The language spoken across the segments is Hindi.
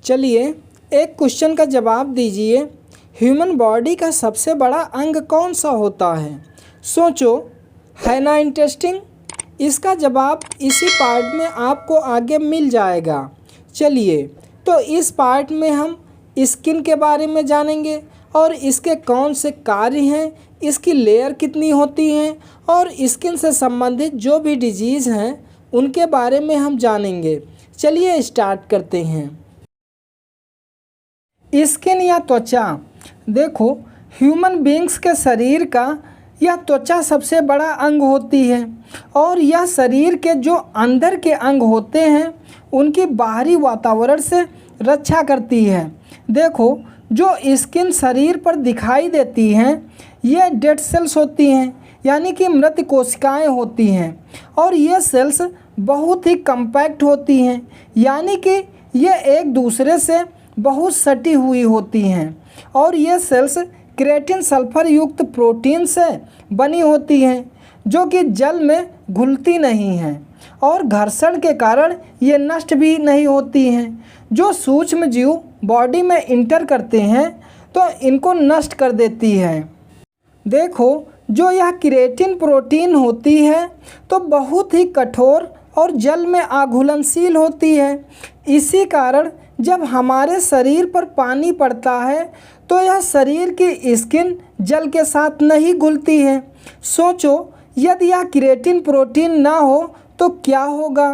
चलिए एक क्वेश्चन का जवाब दीजिए। ह्यूमन बॉडी का सबसे बड़ा अंग कौन सा होता है? सोचो, है ना इंटरेस्टिंग। इसका जवाब इसी पार्ट में आपको आगे मिल जाएगा। चलिए तो इस पार्ट में हम स्किन के बारे में जानेंगे और इसके कौन से कार्य हैं, इसकी लेयर कितनी होती हैं और स्किन से संबंधित जो भी डिजीज़ हैं उनके बारे में हम जानेंगे। चलिए स्टार्ट करते हैं। स्किन या त्वचा। देखो, ह्यूमन बीइंग्स के शरीर का यह त्वचा सबसे बड़ा अंग होती है और यह शरीर के जो अंदर के अंग होते हैं उनकी बाहरी वातावरण से रक्षा करती है। देखो, जो स्किन शरीर पर दिखाई देती हैं ये डेड सेल्स होती हैं, यानी कि मृत कोशिकाएं होती हैं और ये सेल्स बहुत ही कम्पैक्ट होती हैं, यानी कि ये एक दूसरे से बहुत सटी हुई होती हैं और ये सेल्स केराटिन सल्फर युक्त प्रोटीन से बनी होती हैं जो कि जल में घुलती नहीं हैं और घर्षण के कारण ये नष्ट भी नहीं होती हैं। जो सूक्ष्म जीव बॉडी में इंटर करते हैं तो इनको नष्ट कर देती है। देखो, जो यह केराटिन प्रोटीन होती है तो बहुत ही कठोर और जल में अघुलनशील होती है। इसी कारण जब हमारे शरीर पर पानी पड़ता है तो यह शरीर की स्किन जल के साथ नहीं घुलती है। सोचो, यदि यह केराटिन प्रोटीन ना हो तो क्या होगा?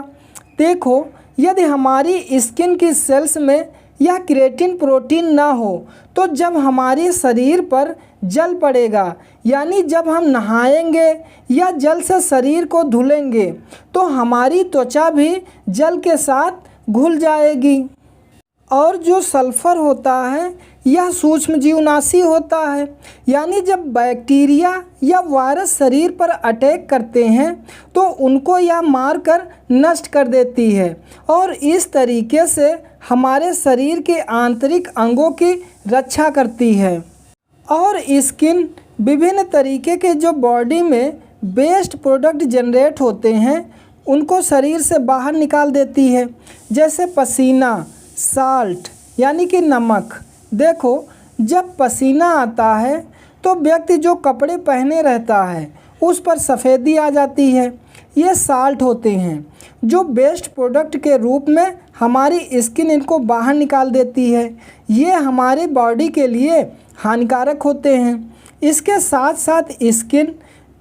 देखो, यदि हमारी स्किन की सेल्स में यह केराटिन प्रोटीन ना हो तो जब हमारे शरीर पर जल पड़ेगा, यानी जब हम नहाएंगे या जल से शरीर को धुलेंगे तो हमारी त्वचा भी जल के साथ घुल जाएगी। और जो सल्फ़र होता है यह सूक्ष्मजीवनाशी होता है, यानी जब बैक्टीरिया या वायरस शरीर पर अटैक करते हैं तो उनको यह मारकर नष्ट कर देती है और इस तरीके से हमारे शरीर के आंतरिक अंगों की रक्षा करती है। और स्किन विभिन्न तरीके के जो बॉडी में वेस्ट प्रोडक्ट जनरेट होते हैं उनको शरीर से बाहर निकाल देती है, जैसे पसीना, साल्ट यानी कि नमक। देखो, जब पसीना आता है तो व्यक्ति जो कपड़े पहने रहता है उस पर सफ़ेदी आ जाती है। ये साल्ट होते हैं जो वेस्ट प्रोडक्ट के रूप में हमारी स्किन इनको बाहर निकाल देती है। ये हमारे बॉडी के लिए हानिकारक होते हैं। इसके साथ साथ स्किन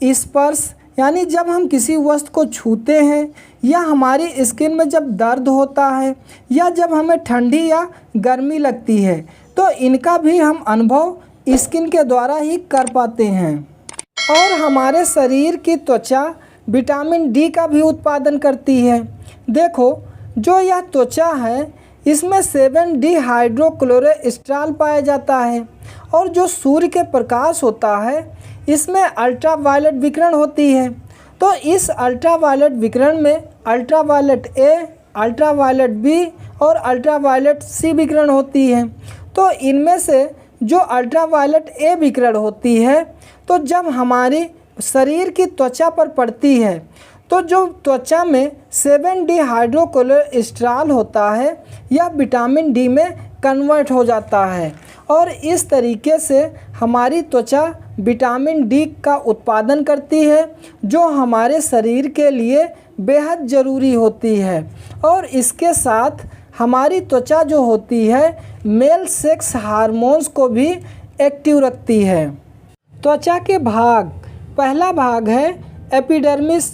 स्पर्श, यानी जब हम किसी वस्तु को छूते हैं या हमारी स्किन में जब दर्द होता है या जब हमें ठंडी या गर्मी लगती है तो इनका भी हम अनुभव स्किन के द्वारा ही कर पाते हैं। और हमारे शरीर की त्वचा विटामिन डी का भी उत्पादन करती है। देखो, जो यह त्वचा है इसमें 7 डिहाइड्रोक्लोरेस्ट्रॉल पाया जाता है और जो सूर्य के प्रकाश होता है इसमें अल्ट्रावायलेट विकिरण होती है। तो इस अल्ट्रावायलेट विकिरण में अल्ट्रावायलेट ए, अल्ट्रावायलेट बी और अल्ट्रावायलेट सी विकिरण होती है। तो इनमें से जो अल्ट्रावायलेट ए विकिरण होती है तो जब हमारी शरीर की त्वचा पर पड़ती है तो जो त्वचा में 7 डिहाइड्रोक्लोरेस्ट्रॉल होता है यह विटामिन डी में कन्वर्ट हो जाता है और इस तरीके से हमारी त्वचा विटामिन डी का उत्पादन करती है जो हमारे शरीर के लिए बेहद ज़रूरी होती है। और इसके साथ हमारी त्वचा जो होती है मेल सेक्स हार्मोन्स को भी एक्टिव रखती है। त्वचा के भाग, पहला भाग है एपिडर्मिस।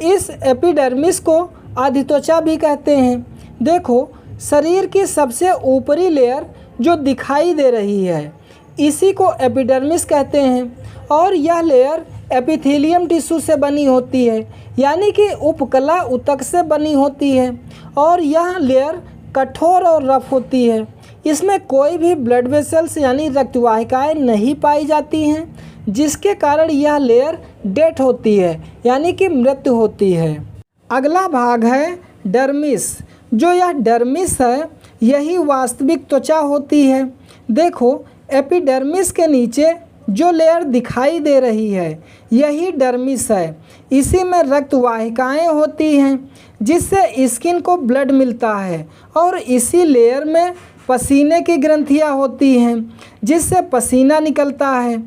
इस एपिडर्मिस को आधित्वचा भी कहते हैं। देखो, शरीर की सबसे ऊपरी लेयर जो दिखाई दे रही है इसी को एपिडर्मिस कहते हैं और यह लेयर एपिथेलियम टिश्यू से बनी होती है, यानी कि उपकला ऊतक से बनी होती है और यह लेयर कठोर और रफ होती है। इसमें कोई भी ब्लड वेसल्स यानी रक्तवाहिकाएं नहीं पाई जाती हैं जिसके कारण यह लेयर डेड होती है, यानी कि मृत होती है। अगला भाग है डर्मिस। जो यह डर्मिस है यही वास्तविक त्वचा होती है। देखो, एपिडर्मिस के नीचे जो लेयर दिखाई दे रही है यही डर्मिस है। इसी में रक्त वाहिकाएँ होती हैं जिससे स्किन को ब्लड मिलता है और इसी लेयर में पसीने की ग्रंथियां होती हैं जिससे पसीना निकलता है।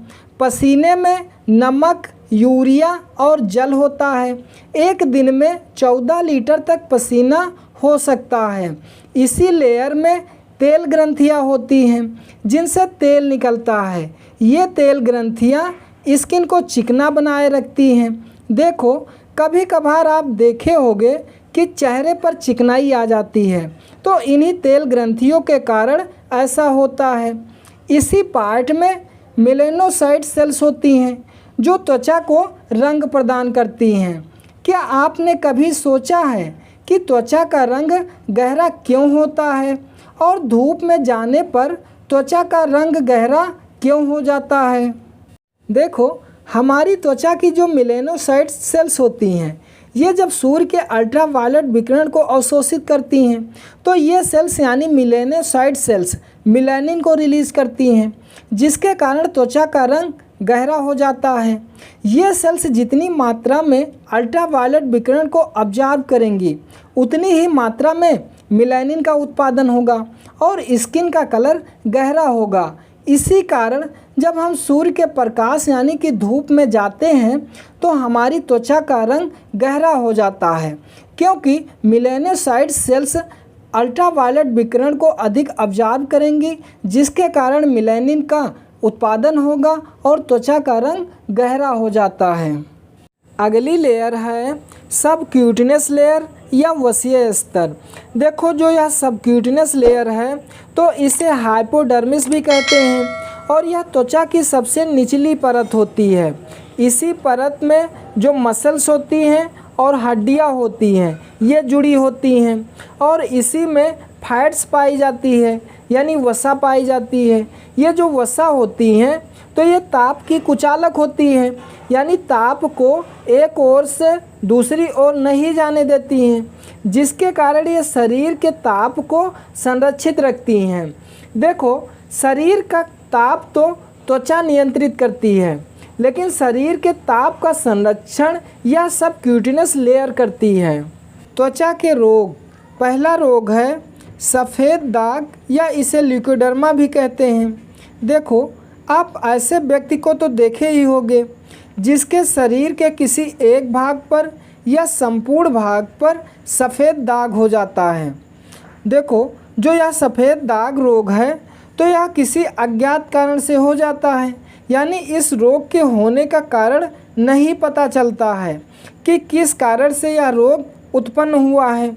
पसीने में नमक, यूरिया और जल होता है। एक दिन में 14 लीटर तक पसीना हो सकता है। इसी लेयर में तेल ग्रंथियां होती हैं जिनसे तेल निकलता है। ये तेल ग्रंथियां स्किन को चिकना बनाए रखती हैं। देखो, कभी कभार आप देखे होंगे कि चेहरे पर चिकनाई आ जाती है, तो इन्हीं तेल ग्रंथियों के कारण ऐसा होता है। इसी पार्ट में मेलेनोसाइट सेल्स होती हैं जो त्वचा को रंग प्रदान करती हैं। क्या आपने कभी सोचा है कि त्वचा का रंग गहरा क्यों होता है और धूप में जाने पर त्वचा का रंग गहरा क्यों हो जाता है? देखो, हमारी त्वचा की जो मेलेनोसाइट सेल्स होती हैं, ये जब सूर्य के अल्ट्रावायलेट विकिरण को अवशोषित करती हैं तो ये सेल्स यानी मेलेनोसाइट सेल्स मेलानिन को रिलीज़ करती हैं, जिसके कारण त्वचा का रंग गहरा हो जाता है। ये सेल्स जितनी मात्रा में अल्ट्रावायलेट विकिरण को ऑब्जर्व करेंगी, उतनी ही मात्रा में मेलानिन का उत्पादन होगा और स्किन का कलर गहरा होगा। इसी कारण जब हम सूर्य के प्रकाश यानी कि धूप में जाते हैं तो हमारी त्वचा का रंग गहरा हो जाता है, क्योंकि मेलेनोसाइट सेल्स अल्ट्रावायलेट विकिरण को अधिक ऑब्जर्व करेंगी, जिसके कारण मेलानिन का उत्पादन होगा और त्वचा का रंग गहरा हो जाता है। अगली लेयर है सबक्यूटेनियस लेयर या वसीय स्तर। देखो, जो यह सबक्यूटेनियस लेयर है तो इसे हाइपोडर्मिस भी कहते हैं और यह त्वचा की सबसे निचली परत होती है। इसी परत में जो मसल्स होती हैं और हड्डियां होती हैं ये जुड़ी होती हैं और इसी में फैट्स पाई जाती है यानी वसा पाई जाती है। ये जो वसा होती हैं तो ये ताप की कुचालक होती हैं, यानी ताप को एक ओर से दूसरी ओर नहीं जाने देती हैं, जिसके कारण ये शरीर के ताप को संरक्षित रखती हैं। देखो, शरीर का ताप तो त्वचा नियंत्रित करती है, लेकिन शरीर के ताप का संरक्षण यह सबक्यूटेनियस लेयर करती है। त्वचा के रोग, पहला रोग है सफ़ेद दाग या इसे ल्यूकोडर्मा भी कहते हैं। देखो, आप ऐसे व्यक्ति को तो देखे ही होंगे जिसके शरीर के किसी एक भाग पर या संपूर्ण भाग पर सफ़ेद दाग हो जाता है। देखो, जो यह सफ़ेद दाग रोग है तो यह किसी अज्ञात कारण से हो जाता है, यानी इस रोग के होने का कारण नहीं पता चलता है कि किस कारण से यह रोग उत्पन्न हुआ है।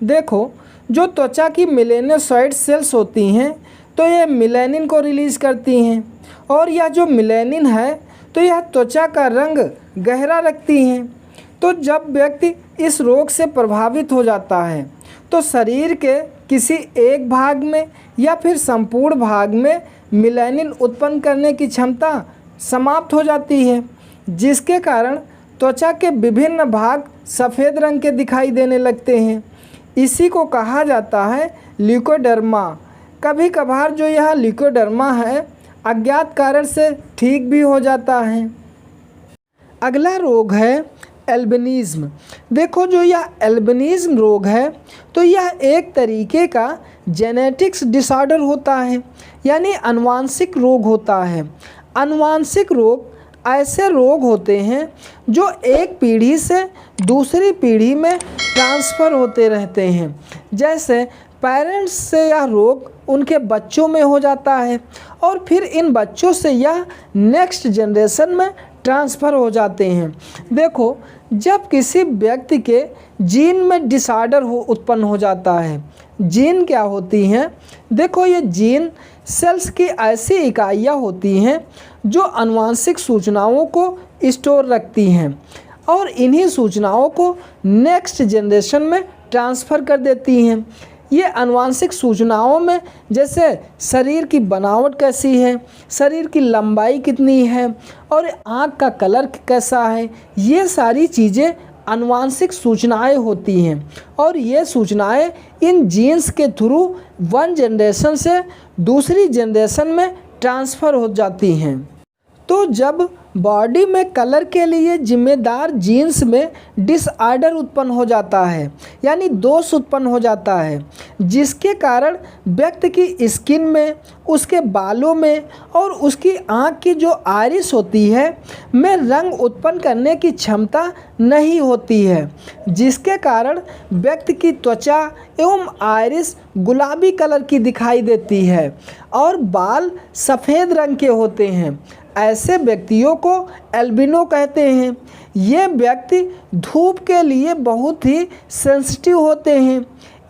देखो, जो त्वचा की मेलेनोसाइट सेल्स होती हैं तो ये मेलानिन को रिलीज़ करती हैं और यह जो मेलानिन है तो यह त्वचा का रंग गहरा रखती हैं। तो जब व्यक्ति इस रोग से प्रभावित हो जाता है तो शरीर के किसी एक भाग में या फिर संपूर्ण भाग में मेलानिन उत्पन्न करने की क्षमता समाप्त हो जाती है, जिसके कारण त्वचा के विभिन्न भाग सफ़ेद रंग के दिखाई देने लगते हैं। इसी को कहा जाता है ल्यूकोडर्मा। कभी कभार जो यह ल्यूकोडर्मा है अज्ञात कारण से ठीक भी हो जाता है। अगला रोग है एल्बिनिज्म। देखो, जो यह एल्बिनिज्म रोग है तो यह एक तरीके का जेनेटिक्स डिसऑर्डर होता है, यानी आनुवांशिक रोग होता है। आनुवांशिक रोग ऐसे रोग होते हैं जो एक पीढ़ी से दूसरी पीढ़ी में ट्रांसफ़र होते रहते हैं। जैसे पेरेंट्स से यह रोग उनके बच्चों में हो जाता है और फिर इन बच्चों से यह नेक्स्ट जनरेशन में ट्रांसफ़र हो जाते हैं। देखो, जब किसी व्यक्ति के जीन में डिसऑर्डर उत्पन्न हो जाता है। जीन क्या होती हैं? देखो, ये जीन सेल्स की ऐसी इकाइयाँ होती हैं जो आनुवांशिक सूचनाओं को स्टोर रखती हैं और इन्हीं सूचनाओं को नेक्स्ट जनरेशन में ट्रांसफ़र कर देती हैं। ये आनुवांशिक सूचनाओं में जैसे शरीर की बनावट कैसी है, शरीर की लंबाई कितनी है और आँख का कलर कैसा है, ये सारी चीज़ें आनुवांशिक सूचनाएं होती हैं और ये सूचनाएं इन जीन्स के थ्रू वन जनरेशन से दूसरी जनरेशन में ट्रांसफ़र हो जाती हैं। तो जब बॉडी में कलर के लिए जिम्मेदार जीन्स में डिसऑर्डर उत्पन्न हो जाता है, यानी दोष उत्पन्न हो जाता है, जिसके कारण व्यक्ति की स्किन में, उसके बालों में और उसकी आँख की जो आइरिस होती है में रंग उत्पन्न करने की क्षमता नहीं होती है, जिसके कारण व्यक्ति की त्वचा एवं आइरिस गुलाबी कलर की दिखाई देती है और बाल सफ़ेद रंग के होते हैं। ऐसे व्यक्तियों को एल्बिनो कहते हैं। ये व्यक्ति धूप के लिए बहुत ही सेंसिटिव होते हैं,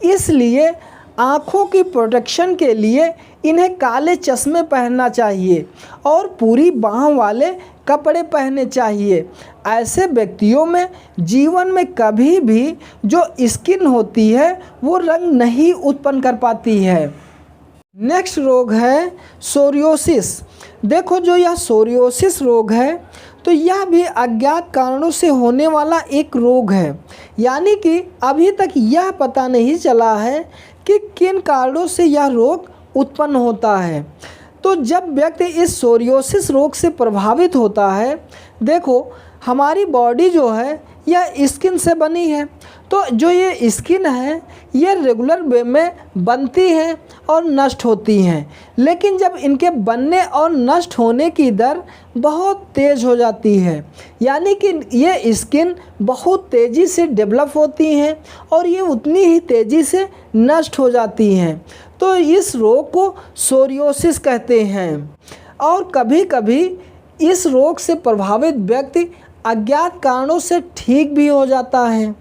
इसलिए आँखों की प्रोटेक्शन के लिए इन्हें काले चश्मे पहनना चाहिए और पूरी बाह वाले कपड़े पहनने चाहिए। ऐसे व्यक्तियों में जीवन में कभी भी जो स्किन होती है वो रंग नहीं उत्पन्न कर पाती है। नेक्स्ट रोग है सोरियोसिस। देखो, जो यह सोरियोसिस रोग है तो यह भी अज्ञात कारणों से होने वाला एक रोग है, यानी कि अभी तक यह पता नहीं चला है कि किन कारणों से यह रोग उत्पन्न होता है। तो जब व्यक्ति इस सोरियोसिस रोग से प्रभावित होता है, देखो हमारी बॉडी जो है यह स्किन से बनी है, तो जो ये स्किन है ये रेगुलर वे में बनती हैं और नष्ट होती हैं, लेकिन जब इनके बनने और नष्ट होने की दर बहुत तेज़ हो जाती है, यानी कि ये स्किन बहुत तेज़ी से डेवलप होती हैं और ये उतनी ही तेज़ी से नष्ट हो जाती हैं, तो इस रोग को सोरियोसिस कहते हैं। और कभी कभी इस रोग से प्रभावित व्यक्ति अज्ञात कारणों से ठीक भी हो जाता है।